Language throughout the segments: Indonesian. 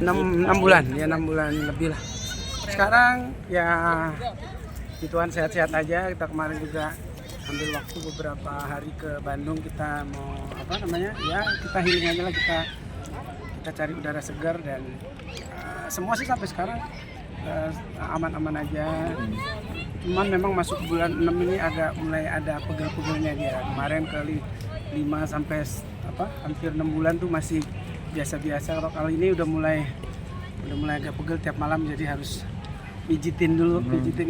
6 bulan, ya 6 bulan lebih lah. Sekarang ya gituan sehat-sehat aja. Kita kemarin juga ambil waktu beberapa hari ke Bandung, kita mau ya kita healing aja lah, kita cari udara segar dan semua sih sampai sekarang aman-aman aja. Cuman memang masuk bulan 6 ini mulai ada pegel-pegelnya dia. Kemarin kali 5 sampai hampir 6 bulan tuh masih biasa-biasa. Kalau kali ini udah mulai agak pegel tiap malam, jadi harus pijitin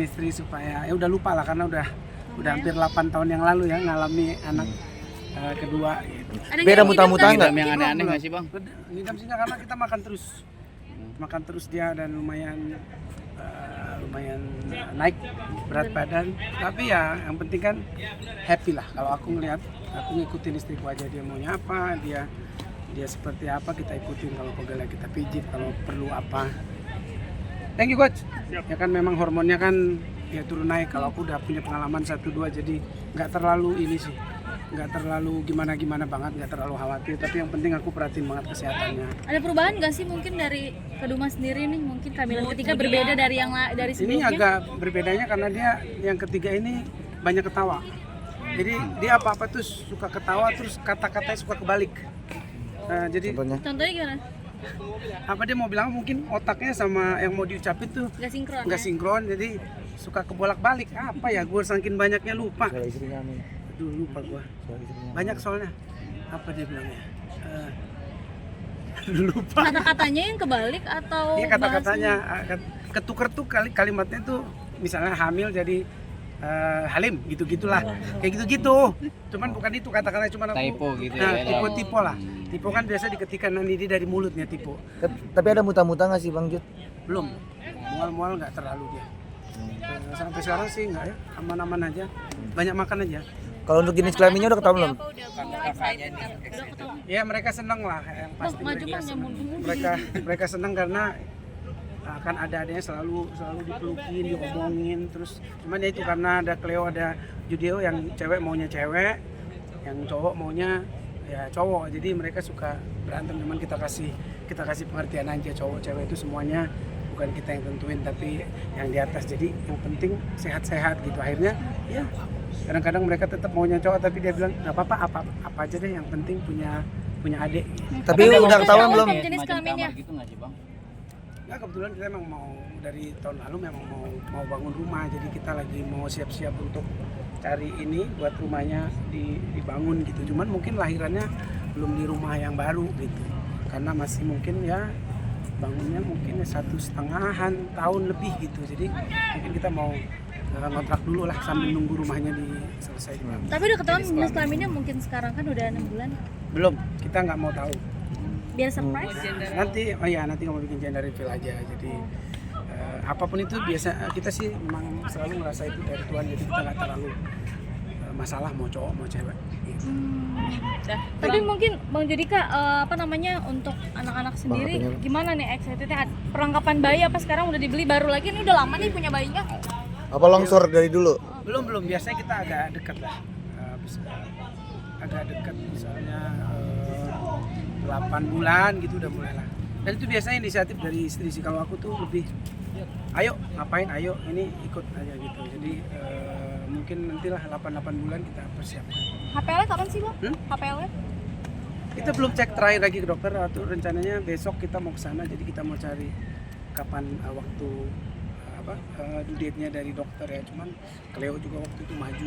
istri supaya ya udah lupa lah, karena udah hampir 8 tahun yang lalu ya ngalami anak kedua gitu. Beda muta-muta nggak? Yang aneh-aneh nggak sih bang? Ngidam sih nggak, karena kita makan terus dia, dan lumayan naik berat badan. Tapi ya yang penting kan happy lah. Kalau aku ngikutin istriku aja, dia maunya apa, dia seperti apa kita ikutin. Kalau pegelnya kita pijit, kalau perlu apa. Thank you coach. Ya kan memang hormonnya kan ya turun naik. Kalau aku udah punya pengalaman 1-2, jadi nggak terlalu gimana banget, nggak terlalu khawatir. Tapi yang penting aku perhatiin banget kesehatannya. Ada perubahan nggak sih mungkin dari Keduma sendiri nih? Mungkin kehamilan ketiga berbeda dari dari sebelumnya? Ini agak berbedanya karena dia yang ketiga ini banyak ketawa. Jadi dia apa-apa tuh suka ketawa, terus kata-katanya suka kebalik. Jadi Contohnya gimana? apa dia mau bilang, mungkin otaknya sama yang mau diucapin tuh Nggak sinkron, jadi suka kebolak-balik. Apa ya, gue saking banyaknya lupa. Aduh, lupa gue. Banyak soalnya. Apa dia bilangnya? Lupa. Kata-katanya yang kebalik atau Iya, kata-katanya ketuker tuh kalimatnya tuh, misalnya hamil jadi Halim gitu-gitulah. Kayak gitu-gitu. Cuman bukan itu kata-katanya, cuman aku Typo gitu nah, ya. tipe lah. Tipe kan biasa diketikkan nanti dari mulutnya tipe. Tapi ada muta-muta nggak sih Bang Jud? Belum. Mual-mual nggak terlalu dia. Sampai sekarang sih nggak ya, aman-aman aja. Banyak makan aja. Kalau untuk jenis kelaminnya udah ketahuan belum? Ya mereka seneng lah, yang pasti mereka seneng karena kan ada adanya selalu dipelukin, diomongin terus. Cuman ya itu karena ada Cleo, ada Judeo, yang cewek maunya cewek, yang cowok maunya ya cowok. Jadi mereka suka berantem, cuman kita kasih pengertian aja. Cowok cewek itu semuanya bukan kita yang tentuin, tapi yang di atas. Jadi yang penting sehat-sehat gitu. Akhirnya ya kadang-kadang mereka tetap maunya cowok, tapi dia bilang nggak apa-apa, apa aja deh, yang penting punya adik. Tapi udah ketahuan belum? Jenis kelaminnya? Gitu nggak sih bang? Nah, kebetulan kita memang mau dari tahun lalu memang mau bangun rumah, jadi kita lagi mau siap-siap untuk cari ini buat rumahnya dibangun gitu. Cuman mungkin lahirannya belum di rumah yang baru gitu, karena masih mungkin ya bangunnya mungkin 1,5 tahun lebih gitu. Jadi mungkin kita mau ngontrak dulu lah sambil nunggu rumahnya selesai dibangun. Tapi udah ketahuan jenis kelaminnya mungkin sekarang kan udah 6 bulan. Belum, kita nggak mau tahu. Biar surprise. Nanti mau bikin gender reveal aja. Jadi apapun itu biasa kita sih memang selalu ngerasa itu dari Tuhan, jadi kita nggak terlalu masalah mau cowok mau cewek. Gitu. Tapi mungkin Bang Judika untuk anak-anak sendiri gimana nih excitednya? Perlengkapan bayi apa sekarang udah dibeli baru lagi? Ini udah lama nih punya bayinya? Apa longsor dari dulu? Belum, biasanya kita agak dekat lah. Agak dekat, misalnya 8 bulan gitu udah mulai lah. Dan itu biasanya inisiatif dari istri sih. Kalau aku tuh lebih ayo ngapain, ayo ini ikut aja gitu. Jadi mungkin nantilah 8 bulan kita persiapkan. HPL-nya kapan sih Bang? HPL-nya? Kita belum cek terakhir lagi ke dokter, atau rencananya besok kita mau ke sana, jadi kita mau cari kapan waktu due date-nya dari dokter ya. Cuman Cleo juga waktu itu maju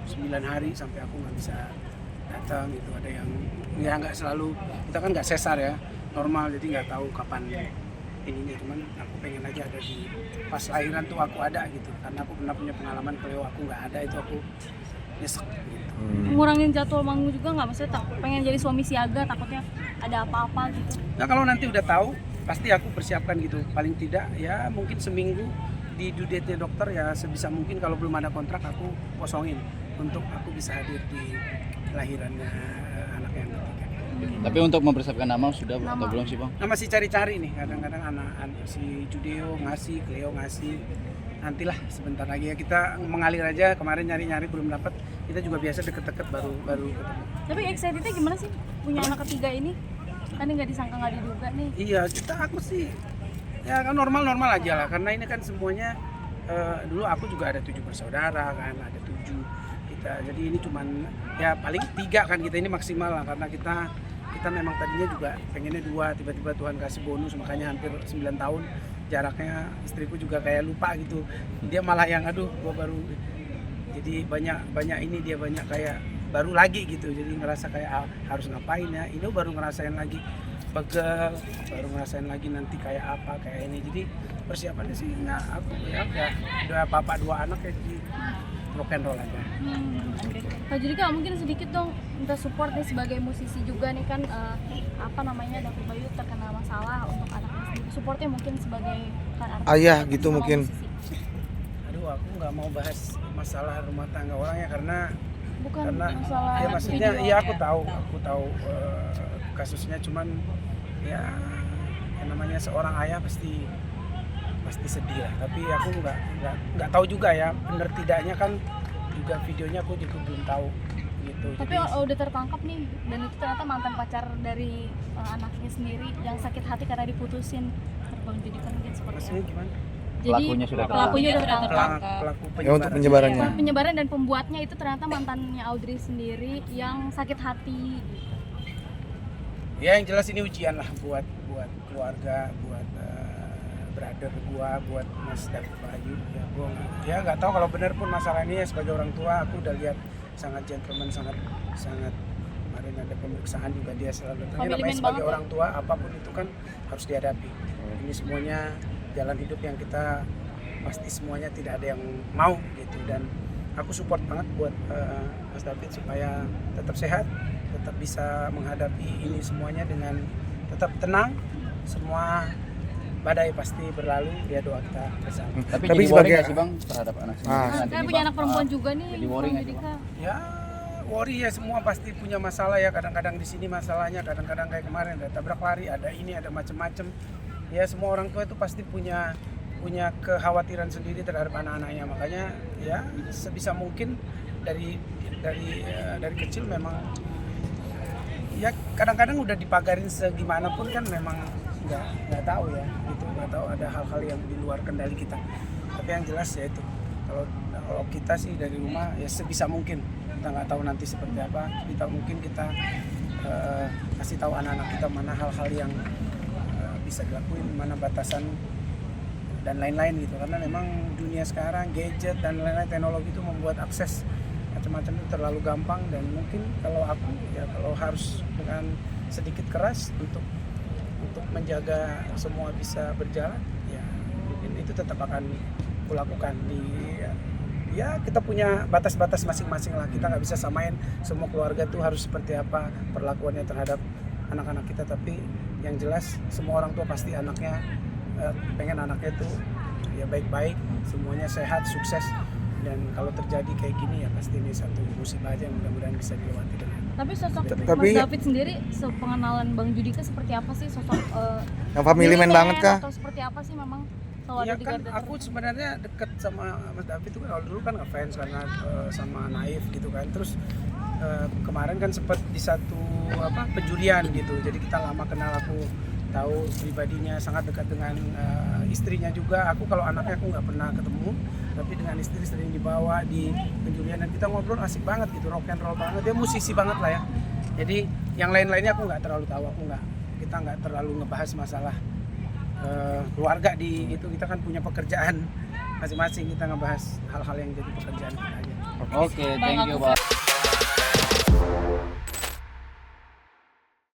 9 hari sampai aku nggak bisa datang gitu. Ada yang ya nggak selalu, kita kan nggak sesar ya, normal, jadi nggak tahu kapan ininya. Cuman aku pengen aja ada di pas lahiran tuh aku ada gitu, karena aku pernah punya pengalaman Cleo aku nggak ada, itu aku nyesek gitu. Ngurangin jadwal manggung juga nggak? Maksudnya pengen jadi suami siaga, takutnya ada apa-apa gitu. Nah kalau nanti udah tahu pasti aku persiapkan gitu, paling tidak ya mungkin seminggu di due date-nya dokter ya, sebisa mungkin kalau belum ada kontrak aku kosongin untuk aku bisa hadir di lahirannya anak yang ketiga. Tapi untuk mempersiapkan nama sudah atau belum sih bang? Nah masih cari-cari nih, kadang-kadang anak si Judeo ngasih, Cleo ngasih, nantilah sebentar lagi ya, kita mengalir aja. Kemarin nyari-nyari belum dapat, kita juga biasa deket-deket baru ketemu. Tapi excitednya gimana sih punya anak ketiga ini? Kan ini nggak disangka nggak diduga nih. Iya, aku sih ya kan normal aja lah, karena ini kan semuanya dulu aku juga ada 7 bersaudara kan, ada 7 kita, jadi ini cuman ya paling 3 kan kita ini maksimal lah, karena kita memang tadinya juga pengennya 2, tiba-tiba Tuhan kasih bonus, makanya hampir 9 tahun jaraknya. Istriku juga kayak lupa gitu, dia malah yang aduh gua baru, jadi banyak ini, dia banyak kayak baru lagi gitu, jadi ngerasa kayak harus ngapain ya, ini baru ngerasain lagi pegel, baru ngerasain lagi nanti kayak apa kayak ini. Jadi persiapannya sih nggak, aku ya udah bapak 2 anak ya, jadi rock and roll aja. Oke. Kak Judika mungkin sedikit dong minta support nih sebagai musisi juga nih kan, apa namanya, David Bayu terkena masalah untuk anaknya sendiri. Supportnya mungkin sebagai kan Ayah gitu sama mungkin. musisi. Aduh, aku nggak mau bahas masalah rumah tangga orang ya, karena Masalah ya maksudnya video. iya aku tahu kasusnya, cuman ya yang namanya seorang ayah pasti sedih lah. Tapi aku nggak tahu juga ya benar tidaknya, kan juga videonya aku juga belum tahu gitu. Tapi udah tertangkap nih, dan itu ternyata mantan pacar dari anaknya sendiri yang sakit hati karena diputusin. Bang Judika mungkin seperti maksudnya apa? gimana? Jadi Pelakunya sudah pelakunya udah tertangkap. Pelaku Ya, untuk penyebarannya. Penyebaran dan pembuatnya itu ternyata mantannya Audrey sendiri yang sakit hati. Ya yang jelas ini ujian lah buat keluarga, buat brother gua, buat Mas David Bayu. Ya gua nggak tahu kalau benar pun masalah ini ya, sebagai orang tua aku udah lihat sangat gentleman, sangat kemarin ada pemeriksaan juga dia selalu tanya, namanya sebagai orang tua apapun itu kan harus dihadapi. Ini semuanya jalan hidup yang kita pasti semuanya tidak ada yang mau gitu, dan aku support banget buat Mas David supaya tetap sehat, tetap bisa menghadapi ini semuanya dengan tetap tenang. Semua badai pasti berlalu, dia doa kita bersama. Tapi Tapi jadi sebagai- worry nggak sih bang terhadap anak sendiri? Ah. Nanti Saya nih, punya Bang. anak perempuan juga nih. Jadi worry Bang nggak sih, Judika. Ya worry ya, semua pasti punya masalah ya, kadang-kadang di sini masalahnya, kadang-kadang kayak kemarin ada tabrak lari, ada ini, ada macem-macem. Ya semua orang tua itu pasti punya kekhawatiran sendiri terhadap anak-anaknya, makanya ya sebisa mungkin dari kecil memang ya kadang-kadang udah dipagarin segimana pun kan memang nggak tahu ya gitu, nggak tahu, ada hal-hal yang di luar kendali kita. Tapi yang jelas ya itu, kalau kita sih dari rumah ya sebisa mungkin, kita nggak tahu nanti seperti apa, kita mungkin kita kasih tahu anak-anak kita mana hal-hal yang bisa dilakuin, mana batasan dan lain-lain gitu, karena memang dunia sekarang gadget dan lain-lain teknologi itu membuat akses macam-macam itu terlalu gampang, dan mungkin kalau aku ya kalau harus dengan sedikit keras untuk menjaga semua bisa berjalan, ya mungkin itu tetap akan kulakukan. Ya kita punya batas-batas masing-masing lah, kita nggak bisa samain semua keluarga tuh harus seperti apa perlakuannya terhadap anak-anak kita, tapi yang jelas semua orang tua pasti anaknya pengen anaknya tuh ya baik-baik, semuanya sehat, sukses. Dan kalau terjadi kayak gini ya pasti ini satu musibah aja yang mudah-mudahan bisa dilewati dengan. Tapi sosok Tapi- Mas David sendiri, sepengenalan Bang Judika seperti apa sih, sosok Yang family man banget kah? atau seperti apa sih memang selalu Ya ada di kan garda aku sebenarnya deket sama Mas David itu kan, kalau dulu kan ngefans karena sama Naif gitu kan, terus kemarin kan sempat di satu penjurian gitu, jadi kita lama kenal, aku tahu pribadinya, sangat dekat dengan istrinya juga. Aku kalau anaknya aku nggak pernah ketemu, tapi dengan istri sering dibawa di penjurian dan kita ngobrol asik banget gitu, rock and roll banget, dia musisi banget lah ya. Jadi yang lain-lainnya aku nggak terlalu tahu, kita nggak terlalu ngebahas masalah keluarga di itu, kita kan punya pekerjaan masing-masing, kita ngebahas hal-hal yang jadi pekerjaan kita aja. Oke, thank you bang.